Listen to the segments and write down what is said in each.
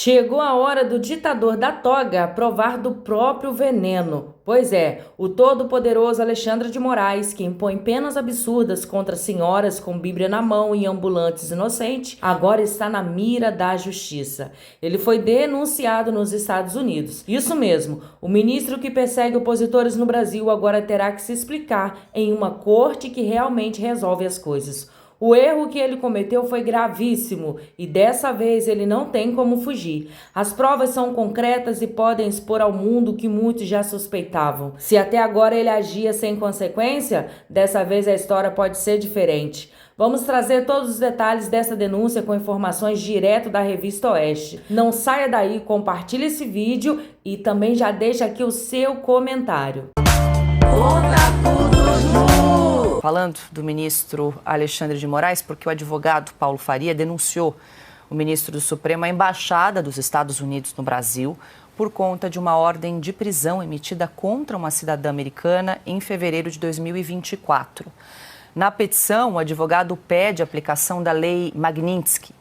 Chegou a hora do ditador da toga provar do próprio veneno. Pois é, o todo-poderoso Alexandre de Moraes, que impõe penas absurdas contra senhoras com Bíblia na mão e ambulantes inocentes, agora está na mira da justiça. Ele foi denunciado nos Estados Unidos. Isso mesmo, o ministro que persegue opositores no Brasil agora terá que se explicar em uma corte que realmente resolve as coisas. O erro que ele cometeu foi gravíssimo e dessa vez ele não tem como fugir. As provas são concretas e podem expor ao mundo o que muitos já suspeitavam. Se até agora ele agia sem consequência, dessa vez a história pode ser diferente. Vamos trazer todos os detalhes dessa denúncia com informações direto da Revista Oeste. Não saia daí, compartilhe esse vídeo e também já deixa aqui o seu comentário. Falando do ministro Alexandre de Moraes, porque o advogado Paulo Faria denunciou o ministro do Supremo à Embaixada dos Estados Unidos no Brasil por conta de uma ordem de prisão emitida contra uma cidadã americana em fevereiro de 2024. Na petição, o advogado pede a aplicação da Lei Magnitsky,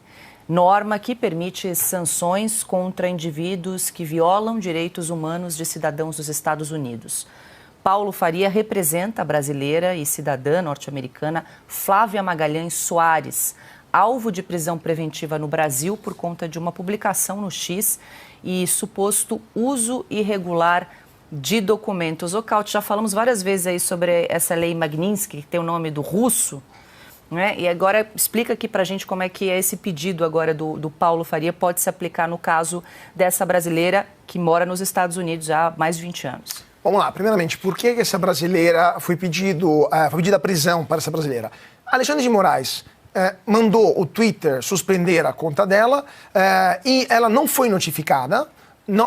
norma que permite sanções contra indivíduos que violam direitos humanos de cidadãos dos Estados Unidos. Paulo Faria representa a brasileira e cidadã norte-americana Flávia Magalhães Soares, alvo de prisão preventiva no Brasil por conta de uma publicação no X e suposto uso irregular de documentos. Ô, Caute, já falamos várias vezes aí sobre essa lei Magnitsky, que tem o nome do russo, né? E agora explica aqui pra gente como é que esse pedido agora do Paulo Faria pode se aplicar no caso dessa brasileira que mora nos Estados Unidos já há mais de 20 anos. Vamos lá, primeiramente, por que essa brasileira foi pedida a prisão para essa brasileira? Alexandre de Moraes mandou o Twitter suspender a conta dela e ela não foi notificada.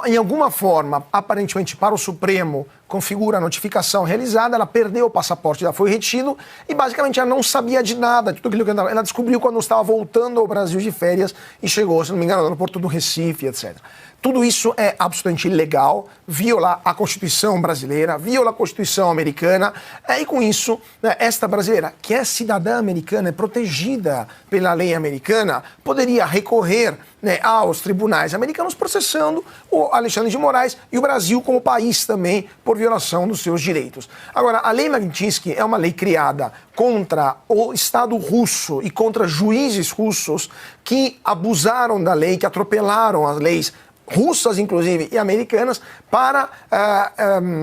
Em alguma forma, aparentemente para o Supremo, configura a notificação realizada, ela perdeu o passaporte, ela foi retido e basicamente ela não sabia de nada, de tudo aquilo que ela descobriu quando estava voltando ao Brasil de férias e chegou, se não me engano, no aeroporto do Recife, etc. Tudo isso é absolutamente ilegal, viola a Constituição brasileira, viola a Constituição americana, e com isso, esta brasileira, que é cidadã americana, é protegida pela lei americana, poderia recorrer aos tribunais americanos processando o Alexandre de Moraes e o Brasil como país também por violação dos seus direitos. Agora, a lei Magnitsky é uma lei criada contra o Estado russo e contra juízes russos que abusaram da lei, que atropelaram as leis russas, inclusive, e americanas, para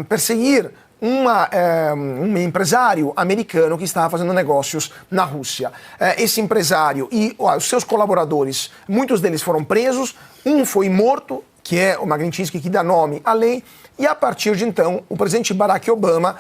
perseguir um empresário americano que estava fazendo negócios na Rússia. Esse empresário e os seus colaboradores, muitos deles foram presos, um foi morto, que é o Magnitsky, que dá nome à lei, e a partir de então, o presidente Barack Obama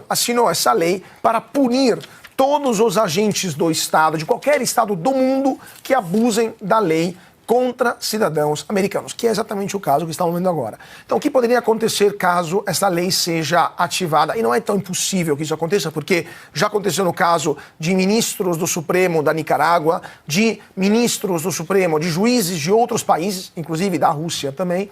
assinou essa lei para punir todos os agentes do Estado, de qualquer Estado do mundo, que abusem da lei contra cidadãos americanos, que é exatamente o caso que estamos vendo agora. Então, o que poderia acontecer caso essa lei seja ativada? E não é tão impossível que isso aconteça, porque já aconteceu no caso de ministros do Supremo da Nicarágua, de ministros do Supremo, de juízes de outros países, inclusive da Rússia também.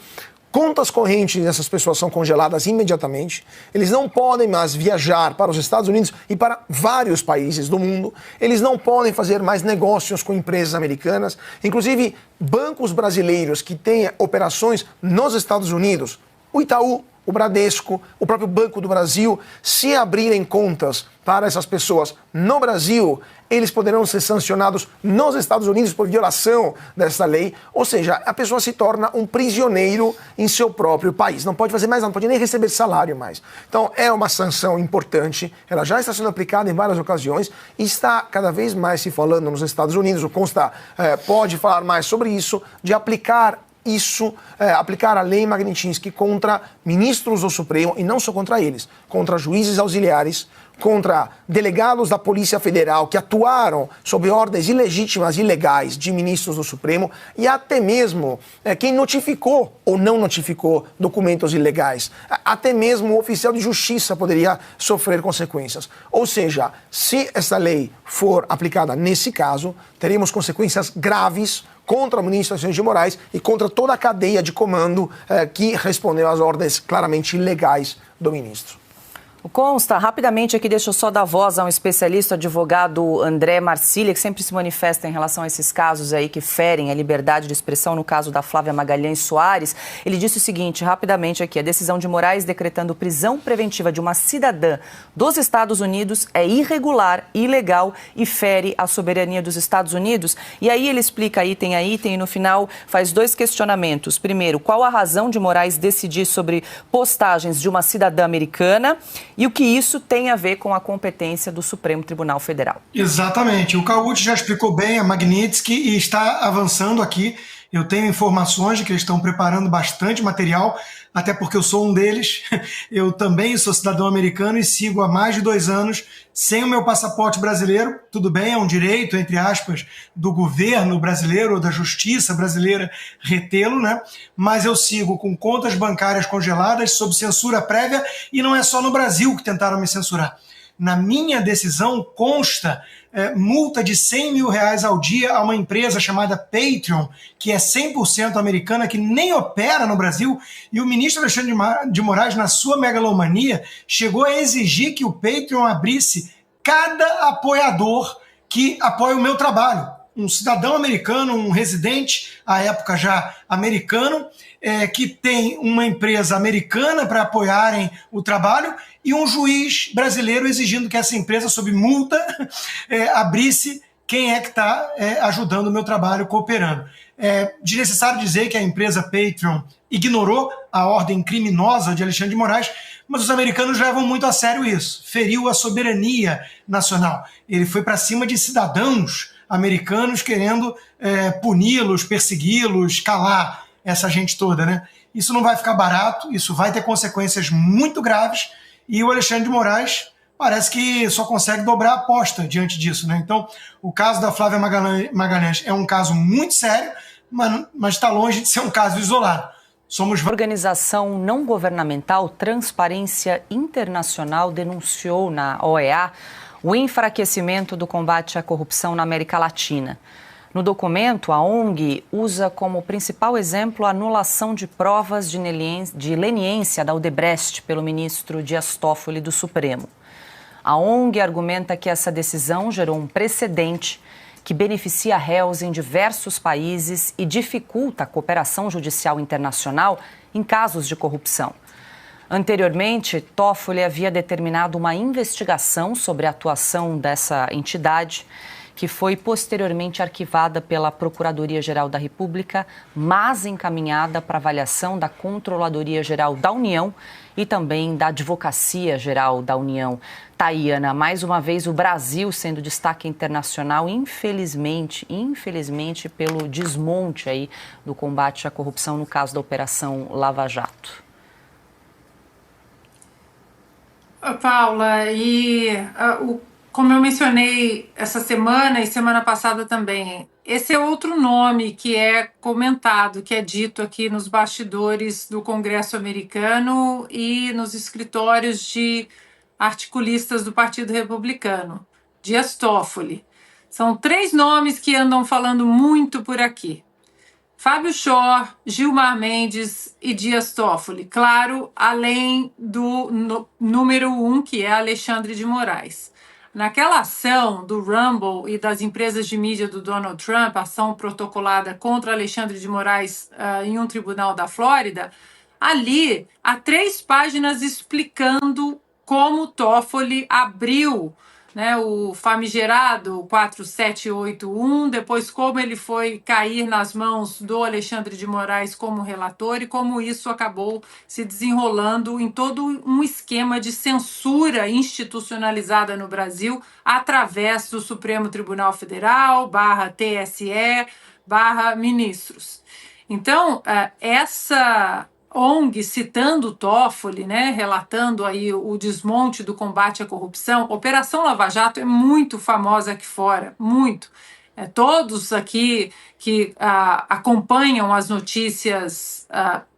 Contas correntes dessas pessoas são congeladas imediatamente. Eles não podem mais viajar para os Estados Unidos e para vários países do mundo. Eles não podem fazer mais negócios com empresas americanas. Inclusive, bancos brasileiros que têm operações nos Estados Unidos, o Itaú, o Bradesco, o próprio Banco do Brasil, se abrirem contas para essas pessoas no Brasil, eles poderão ser sancionados nos Estados Unidos por violação dessa lei. Ou seja, a pessoa se torna um prisioneiro em seu próprio país. Não pode fazer mais nada, não pode nem receber salário mais. Então, é uma sanção importante. Ela já está sendo aplicada em várias ocasiões e está cada vez mais se falando nos Estados Unidos. O Consta pode falar mais sobre isso, de aplicar a lei Magnitsky contra ministros do Supremo, e não só contra eles, contra juízes auxiliares, contra delegados da Polícia Federal que atuaram sob ordens ilegítimas e ilegais de ministros do Supremo, e até mesmo quem notificou ou não notificou documentos ilegais. Até mesmo o oficial de justiça poderia sofrer consequências. Ou seja, se essa lei for aplicada nesse caso, teremos consequências graves contra o ministro Alexandre de Moraes e contra toda a cadeia de comando que respondeu às ordens claramente ilegais do ministro. Consta, rapidamente aqui, deixa eu só dar voz a um especialista, o advogado André Marcília, que sempre se manifesta em relação a esses casos aí que ferem a liberdade de expressão, no caso da Flávia Magalhães Soares. Ele disse o seguinte, rapidamente aqui, a decisão de Moraes decretando prisão preventiva de uma cidadã dos Estados Unidos é irregular, ilegal e fere a soberania dos Estados Unidos. E aí ele explica item e no final faz 2 questionamentos. Primeiro, qual a razão de Moraes decidir sobre postagens de uma cidadã americana e o que isso tem a ver com a competência do Supremo Tribunal Federal? Exatamente. O Cauti já explicou bem a Magnitsky e está avançando aqui. Eu tenho informações de que eles estão preparando bastante material, até porque eu sou um deles. Eu também sou cidadão americano e sigo há mais de 2 anos sem o meu passaporte brasileiro. Tudo bem, é um direito, entre aspas, do governo brasileiro ou da justiça brasileira retê-lo, né? Mas eu sigo com contas bancárias congeladas, sob censura prévia, e não é só no Brasil que tentaram me censurar. Na minha decisão consta multa de R$100 mil ao dia a uma empresa chamada Patreon, que é 100% americana, que nem opera no Brasil, e o ministro Alexandre de Moraes, na sua megalomania, chegou a exigir que o Patreon abrisse cada apoiador que apoia o meu trabalho. Um cidadão americano, um residente, à época já americano, que tem uma empresa americana para apoiarem o trabalho e um juiz brasileiro exigindo que essa empresa, sob multa, abrisse quem é que está ajudando o meu trabalho, cooperando. É desnecessário dizer que a empresa Patreon ignorou a ordem criminosa de Alexandre de Moraes, mas os americanos levam muito a sério isso. Feriu a soberania nacional. Ele foi para cima de cidadãos americanos querendo puni-los, persegui-los, calar essa gente toda, né? Isso não vai ficar barato, isso vai ter consequências muito graves e o Alexandre de Moraes parece que só consegue dobrar a aposta diante disso, né? Então, o caso da Flávia Magalhães é um caso muito sério, mas está longe de ser um caso isolado. A organização não governamental Transparência Internacional denunciou na OEA o enfraquecimento do combate à corrupção na América Latina. No documento, a ONG usa como principal exemplo a anulação de provas de leniência da Odebrecht pelo ministro Dias Toffoli do Supremo. A ONG argumenta que essa decisão gerou um precedente que beneficia réus em diversos países e dificulta a cooperação judicial internacional em casos de corrupção. Anteriormente, Toffoli havia determinado uma investigação sobre a atuação dessa entidade, que foi posteriormente arquivada pela Procuradoria-Geral da República, mas encaminhada para avaliação da Controladoria-Geral da União e também da Advocacia-Geral da União. Tayana, mais uma vez o Brasil sendo destaque internacional, infelizmente pelo desmonte aí do combate à corrupção no caso da Operação Lava Jato. Paula, como eu mencionei essa semana e semana passada também, esse é outro nome que é comentado, que é dito aqui nos bastidores do Congresso americano e nos escritórios de articulistas do Partido Republicano, Dias Toffoli. São 3 nomes que andam falando muito por aqui. Fábio Shor, Gilmar Mendes e Dias Toffoli. Claro, além do número 1, que é Alexandre de Moraes. Naquela ação do Rumble e das empresas de mídia do Donald Trump, ação protocolada contra Alexandre de Moraes em um tribunal da Flórida, ali há 3 páginas explicando como Toffoli abriu, né, o famigerado 4781, depois como ele foi cair nas mãos do Alexandre de Moraes como relator e como isso acabou se desenrolando em todo um esquema de censura institucionalizada no Brasil através do Supremo Tribunal Federal, /TSE, /ministros. Então, essa ONG citando Toffoli, né, relatando aí o desmonte do combate à corrupção. Operação Lava Jato é muito famosa aqui fora, muito. Todos aqui que acompanham as notícias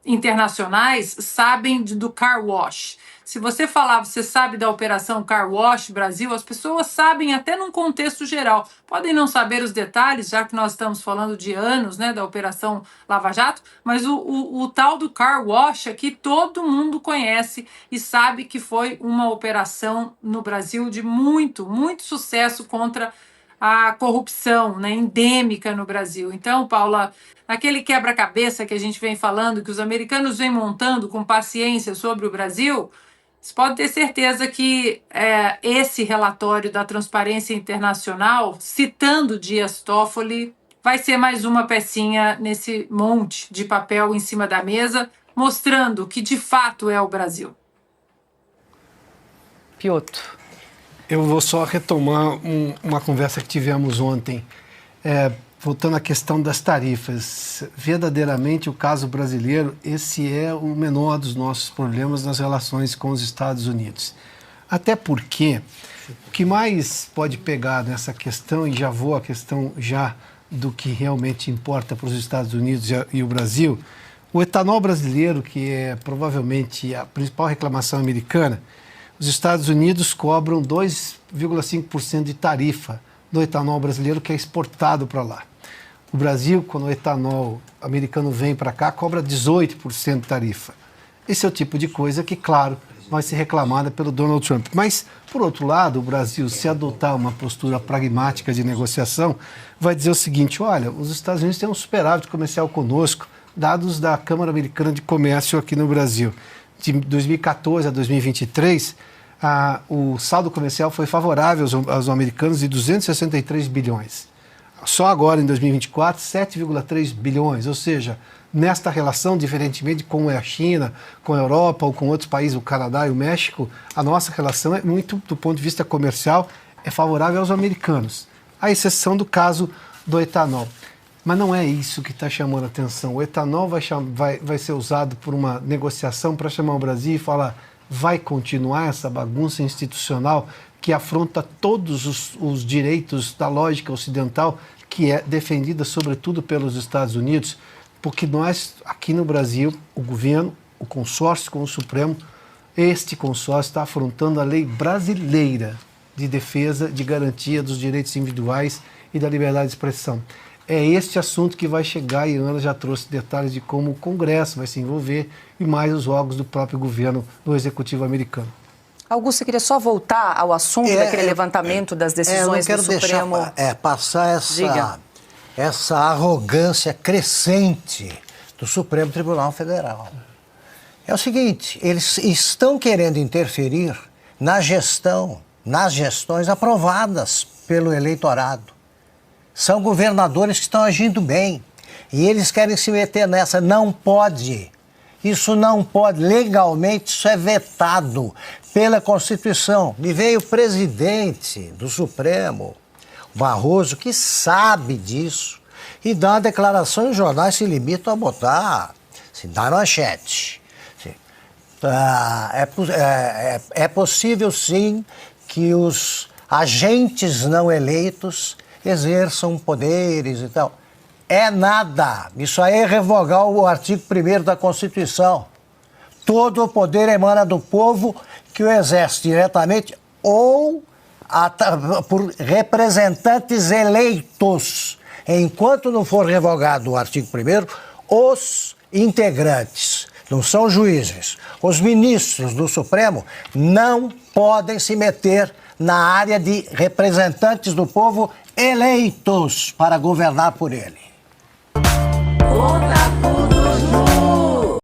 internacionais sabem do car wash. Se você falar, você sabe da Operação Car Wash Brasil, as pessoas sabem até num contexto geral. Podem não saber os detalhes, já que nós estamos falando de anos, né, da Operação Lava Jato, mas o tal do Car Wash aqui todo mundo conhece e sabe que foi uma operação no Brasil de muito sucesso contra a corrupção, né, endêmica no Brasil. Então, Paula, naquele quebra-cabeça que a gente vem falando, que os americanos vêm montando com paciência sobre o Brasil, você pode ter certeza que esse relatório da Transparência Internacional, citando Dias Toffoli, vai ser mais uma pecinha nesse monte de papel em cima da mesa, mostrando que de fato é o Brasil. Piotr. Eu vou só retomar uma conversa que tivemos ontem, voltando à questão das tarifas. Verdadeiramente, o caso brasileiro, esse é o menor dos nossos problemas nas relações com os Estados Unidos. Até porque o que mais pode pegar nessa questão, e já vou à questão já do que realmente importa para os Estados Unidos e o Brasil, o etanol brasileiro, que é provavelmente a principal reclamação americana, os Estados Unidos cobram 2,5% de tarifa do etanol brasileiro que é exportado para lá. O Brasil, quando o etanol americano vem para cá, cobra 18% de tarifa. Esse é o tipo de coisa que, claro, vai ser reclamada pelo Donald Trump. Mas, por outro lado, o Brasil, se adotar uma postura pragmática de negociação, vai dizer o seguinte: olha, os Estados Unidos têm um superávit comercial conosco, dados da Câmara Americana de Comércio aqui no Brasil. De 2014 a 2023, o saldo comercial foi favorável aos americanos de 263 bilhões. Só agora, em 2024, 7,3 bilhões. Ou seja, nesta relação, diferentemente com a China, com a Europa ou com outros países, o Canadá e o México, a nossa relação é muito, do ponto de vista comercial, é favorável aos americanos, à exceção do caso do etanol. Mas não é isso que está chamando a atenção. O etanol vai ser usado por uma negociação para chamar o Brasil e falar: vai continuar essa bagunça institucional que afronta todos os direitos da lógica ocidental, que é defendida sobretudo pelos Estados Unidos, porque nós, aqui no Brasil, o governo, o consórcio com o Supremo, este consórcio está afrontando a lei brasileira de defesa, de garantia dos direitos individuais e da liberdade de expressão. É este assunto que vai chegar, e a Ana já trouxe detalhes de como o Congresso vai se envolver e mais os órgãos do próprio governo no Executivo americano. Augusto, eu queria só voltar ao assunto daquele levantamento das decisões do Supremo. Eu não quero deixar passar essa arrogância crescente do Supremo Tribunal Federal. É o seguinte, eles estão querendo interferir nas gestões aprovadas pelo eleitorado. São governadores que estão agindo bem e eles querem se meter nessa. Não pode. Isso não pode. Legalmente, isso é vetado pela Constituição. Me veio o presidente do Supremo, Barroso, que sabe disso, e dá uma declaração e os jornais se limitam a botar, se dá manchete. É possível, sim, que os agentes não eleitos exerçam poderes e tal. É nada. Isso aí é revogar o artigo 1º da Constituição. Todo o poder emana do povo, que o exerce diretamente ou por representantes eleitos. Enquanto não for revogado o artigo 1º, os integrantes, não são juízes, os ministros do Supremo não podem se meter na área de representantes do povo eleitos para governar por ele. Conta tudo.